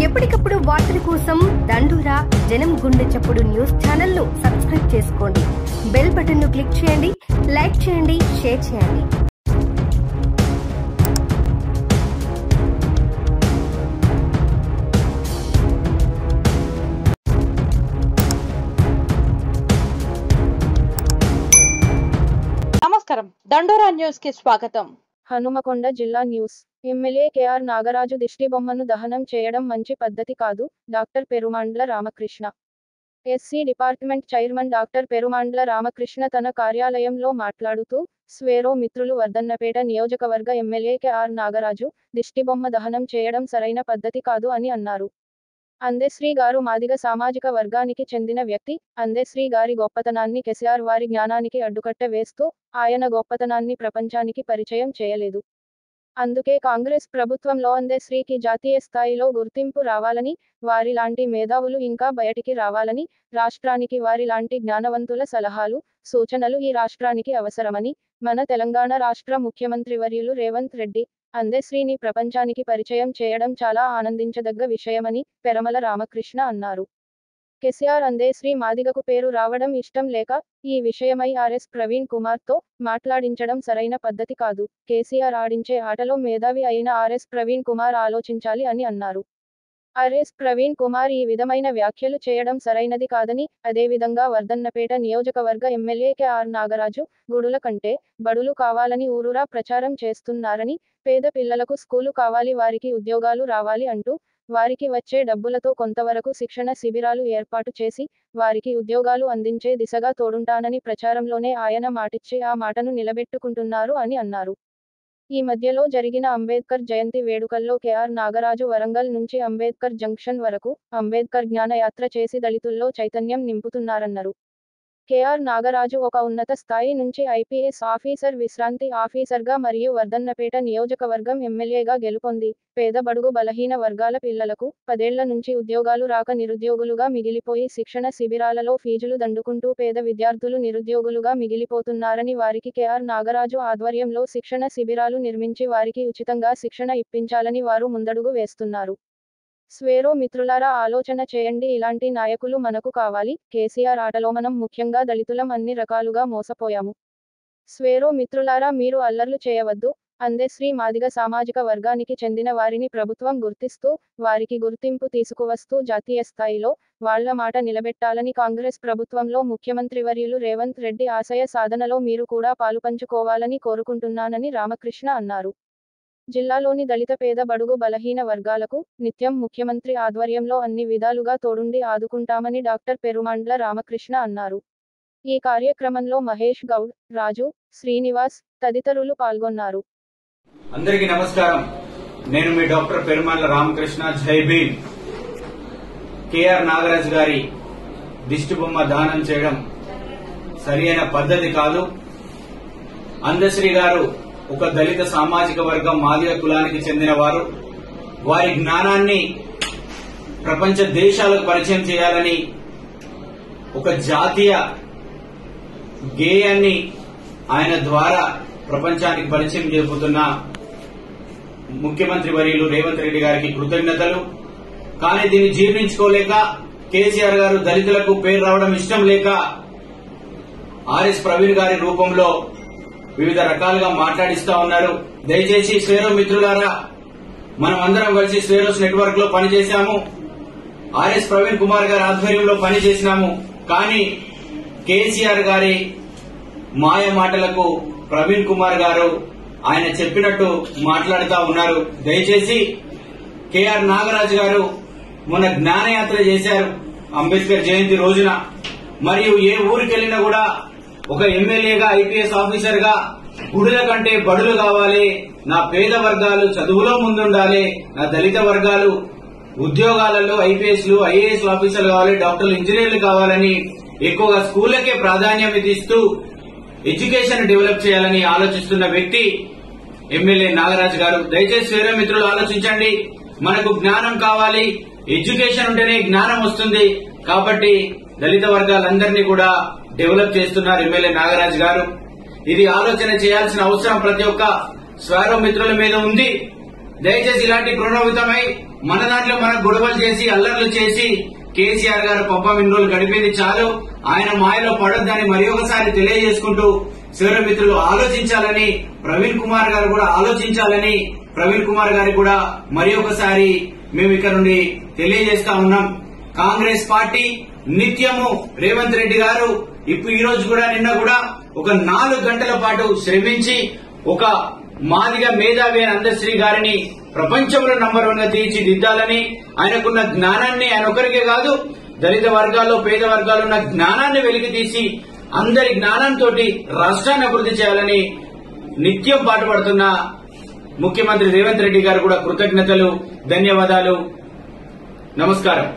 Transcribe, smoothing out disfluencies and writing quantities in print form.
ఎప్పటికప్పుడు వార్తల కోసం దండోరా జనం గుండె చప్పుడు న్యూస్ ఛానల్ ను సబ్స్క్రైబ్ చేసుకోండి. బెల్ బటన్ ను క్లిక్ చేయండి, లైక్ చేయండి, షేర్ చేయండి. నమస్కారం, దండోరా న్యూస్ కి స్వాగతం. హనుమకొండ జిల్లా న్యూస్. ఎమ్మెల్యే కేఆర్ నాగరాజు దిష్టిబొమ్మను దహనం చేయడం మంచి పద్ధతి కాదు. Doctor Perumandla Ramakrishna. SC department chairman doctor Perumandla Ramakrishna తన కార్యాలయంలో మాట్లాడుతూ, స్వేరో మిత్రులు వర్ధన్నపేట నియోజకవర్గ ఎమ్మెల్యే కేఆర్ నాగరాజు దిష్టిబొమ్మ దహనం చేయడం సరైన పద్ధతి కాదు అని అన్నారు. అందెశ్రీ గారు మాదిగ సామాజిక వర్గానికి చెందిన వ్యక్తి. అందెశ్రీ గారి గొప్పతనాన్ని కేసీఆర్ వారి జ్ఞానానికి అడ్డుకట్ట వేస్తూ ఆయన గొప్పతనాన్ని ప్రపంచానికి పరిచయం చేయలేదు. అందుకే కాంగ్రెస్ ప్రభుత్వంలో అందెశ్రీకి జాతీయ స్థాయిలో గుర్తింపు రావాలని, వారి లాంటి మేధావులు ఇంకా బయటికి రావాలని, రాష్ట్రానికి వారి లాంటి జ్ఞానవంతుల సలహాలు, సూచనలు ఈ రాష్ట్రానికి అవసరమని మన తెలంగాణ రాష్ట్ర ముఖ్యమంత్రి వర్యులు రేవంత్ రెడ్డి అందెశ్రీని ప్రపంచానికి పరిచయం చేయడం చాలా ఆనందించదగ్గ విషయమని పెరమల రామకృష్ణ అన్నారు. కేసీఆర్ అందెశ్రీ మాదిగకు పేరు రావడం ఇష్టం లేక ఈ విషయమై ఆర్ఎస్ ప్రవీణ్ కుమార్ తో మాట్లాడించడం సరైన పద్ధతి కాదు. కేసీఆర్ ఆడించే ఆటలో మేధావి అయిన ఆర్ఎస్ ప్రవీణ్ కుమార్ ఆలోచించాలి అని అన్నారు. ఆర్ఎస్ ప్రవీణ్ కుమార్ ఈ విధమైన వ్యాఖ్యలు చేయడం సరైనది కాదని, అదేవిధంగా వర్ధన్నపేట నియోజకవర్గ ఎమ్మెల్యే కేఆర్ నాగరాజు గుడుల కంటే బడులు కావాలని ఊరూరా ప్రచారం చేస్తున్నారని, పేద పిల్లలకు స్కూలు కావాలి, వారికి ఉద్యోగాలు రావాలి అంటూ వారికి వచ్చే డబ్బులతో కొంతవరకు శిక్షణ శిబిరాలు ఏర్పాటు చేసి వారికి ఉద్యోగాలు అందించే దిశగా తోడుంటానని ప్రచారంలోనే ఆయన మాటిచ్చి ఆ మాటను నిలబెట్టుకుంటున్నారు అని అన్నారు. ఈ మధ్యలో జరిగిన అంబేద్కర్ జయంతి వేడుకల్లో కేఆర్ నాగరాజు వరంగల్ నుంచి అంబేద్కర్ జంక్షన్ వరకు అంబేద్కర్ జ్ఞానయాత్ర చేసి దళితుల్లో చైతన్యం నింపుతున్నారన్నారు. కేఆర్ నాగరాజు ఒక ఉన్నత స్థాయి నుంచి ఐపీఎస్ ఆఫీసర్, విశ్రాంతి ఆఫీసర్గా మరియు వర్ధన్నపేట నియోజకవర్గం ఎమ్మెల్యేగా గెలుపొంది పేద బడుగు బలహీన వర్గాల పిల్లలకు 10 ఏళ్ల నుంచి ఉద్యోగాలు రాక నిరుద్యోగులుగా మిగిలిపోయి శిక్షణ శిబిరాలలో ఫీజులు దండుకుంటూ పేద విద్యార్థులు నిరుద్యోగులుగా మిగిలిపోతున్నారని, వారికి కేఆర్ నాగరాజు ఆధ్వర్యంలో శిక్షణ శిబిరాలు నిర్మించి వారికి ఉచితంగా శిక్షణ ఇప్పించాలని వారు ముందడుగు వేస్తున్నారు. స్వేరో మిత్రులారా, ఆలోచన చేయండి. ఇలాంటి నాయకులు మనకు కావాలి. కేసీఆర్ ఆటలో మనం ముఖ్యంగా దళితులం అన్ని రకాలుగా మోసపోయాము. స్వేరో మిత్రులారా, మీరు అల్లర్లు చేయవద్దు. అందెశ్రీ మాదిగ సామాజిక వర్గానికి చెందిన వారిని ప్రభుత్వం గుర్తిస్తూ వారికి గుర్తింపు తీసుకువస్తూ జాతీయ స్థాయిలో వాళ్ల మాట నిలబెట్టాలని కాంగ్రెస్ ప్రభుత్వంలో ముఖ్యమంత్రి వర్యులు రేవంత్ రెడ్డి ఆశయ సాధనలో మీరు కూడా పాలుపంచుకోవాలని కోరుకుంటున్నానని రామకృష్ణ అన్నారు. జిల్లాలోని దళిత పేద బడుగు బలహీన వర్గాలకు నిత్యం ముఖ్యమంత్రి ఆధ్వర్యంలో అన్ని విధాలుగా తోడుండి ఆదుకుంటామని డాక్టర్ పెరుమాండ్ల రామకృష్ణ అన్నారు. ఈ కార్యక్రమంలో మహేష్ గౌడ్, రాజు, శ్రీనివాస్ తదితరులు పాల్గొన్నారు. అందరికీ నమస్కారం. నేను మీ డాక్టర్ పెరుమాండ్ల రామకృష్ణ. జై భీమ్. కేఆర్ నాగరాజు గారి దిష్టిబొమ్మ దానం చేయడం సరైన పద్ధతి కాదు. అందశ్రీ గారు ఒక దళిత సామాజిక వర్గం మాదిగ కులానికి చెందిన వారు. వారి జ్ఞానాన్ని ప్రపంచ దేశాలకు పరిచయం చేయాలని ఒక జాతీయ గేయాన్ని ఆయన ద్వారా ప్రపంచానికి పరిచయం చేయబోతున్న ముఖ్యమంత్రి వర్యులు రేవంత్ రెడ్డి గారికి కృతజ్ఞతలు. కానీ దీన్ని జీర్ణించుకోలేక కేసీఆర్ గారు దళితులకు పేరు రావడం ఇష్టం లేక ఆర్ఎస్ ప్రవీణ్ గారి రూపంలో వివిధ రకాలుగా మాట్లాడిస్తా ఉన్నారు. దయచేసి స్వేరో మిత్రులారా, మనం అందరం కలిసి స్వేరోస్ నెట్వర్క్ లో పనిచేశాము. ఆర్ఎస్ ప్రవీణ్ కుమార్ గారి ఆధ్వర్యంలో పనిచేసినాము. కానీ కేసీఆర్ గారి మాయ మాటలకు ప్రవీణ్ కుమార్ గారు ఆయన చెప్పినట్టు మాట్లాడుతా ఉన్నారు. దయచేసి కేఆర్ నాగరాజు గారు మొన్న జ్ఞానయాత్ర చేశారు అంబేద్కర్ జయంతి రోజున. మరియు ఏ ఊరికెళ్లినా కూడా ఒక ఎమ్మెల్యేగా, ఐపీఎస్ ఆఫీసర్ గా గుడుల కంటే బడులు కావాలి, నా పేద వర్గాలు చదువులో ముందుండాలి, నా దళిత వర్గాలు ఉద్యోగాలలో ఐపీఎస్లు, ఐఏఎస్ ఆఫీసర్లు కావాలి, డాక్టర్లు, ఇంజనీర్లు కావాలని ఎక్కువగా స్కూళ్లకే ప్రాధాన్యత ఇస్తూ ఎడ్యుకేషన్ డెవలప్ చేయాలని ఆలోచిస్తున్న వ్యక్తి ఎమ్మెల్యే నాగరాజు గారు. దయచేసి వేరే మిత్రులు ఆలోచించండి. మనకు జ్ఞానం కావాలి, ఎడ్యుకేషన్ ఉంటేనే జ్ఞానం వస్తుంది. కాబట్టి దళిత వర్గాలందరినీ కూడా డెవలప్ చేస్తున్నారు ఎమ్మెల్యే నాగరాజు గారు. ఇది ఆలోచన చేయాల్సిన అవసరం ప్రతి ఒక్క స్వేరో మిత్రుల మీద ఉంది. దయచేసి ఇలాంటి పునరావృతమై మన దాంట్లో మన గొడవలు చేసి అల్లర్లు చేసి కేసీఆర్ గారు పప్ప ఇన్ని రోజులు గడిపేది చాలు, ఆయన మాయలో పడొద్దని మరి ఒకసారి తెలియజేసుకుంటూ శివర మిత్రులు ఆలోచించాలని, ప్రవీణ్ కుమార్ గారు కూడా ఆలోచించాలని, ప్రవీణ్ కుమార్ గారికి కూడా మరి ఒకసారి మేము ఇక్కడ నుండి తెలియజేస్తా ఉన్నాం. కాంగ్రెస్ పార్టీ నిత్యము రేవంత్ రెడ్డి గారు ఇప్పుడు ఈ రోజు కూడా నిన్న కూడా ఒక 4 గంటల పాటు శ్రమించి ఒక మాదిగ మేధావి అయిన అందశ్రీ గారిని ప్రపంచంలో నంబర్ 1 గా తీర్చిదిద్దాలని, ఆయనకున్న జ్ఞానాన్ని ఆయన ఒకరికే కాదు దళిత వర్గాల్లో పేద వర్గాల్లో ఉన్న జ్ఞానాన్ని వెలికి తీసి అందరి జ్ఞానంతో రాష్ట్రాన్ని అభివృద్ధి చేయాలని నిత్యం పాటుపడుతున్న ముఖ్యమంత్రి రేవంత్ రెడ్డి గారు కూడా కృతజ్ఞతలు, ధన్యవాదాలు, నమస్కారం.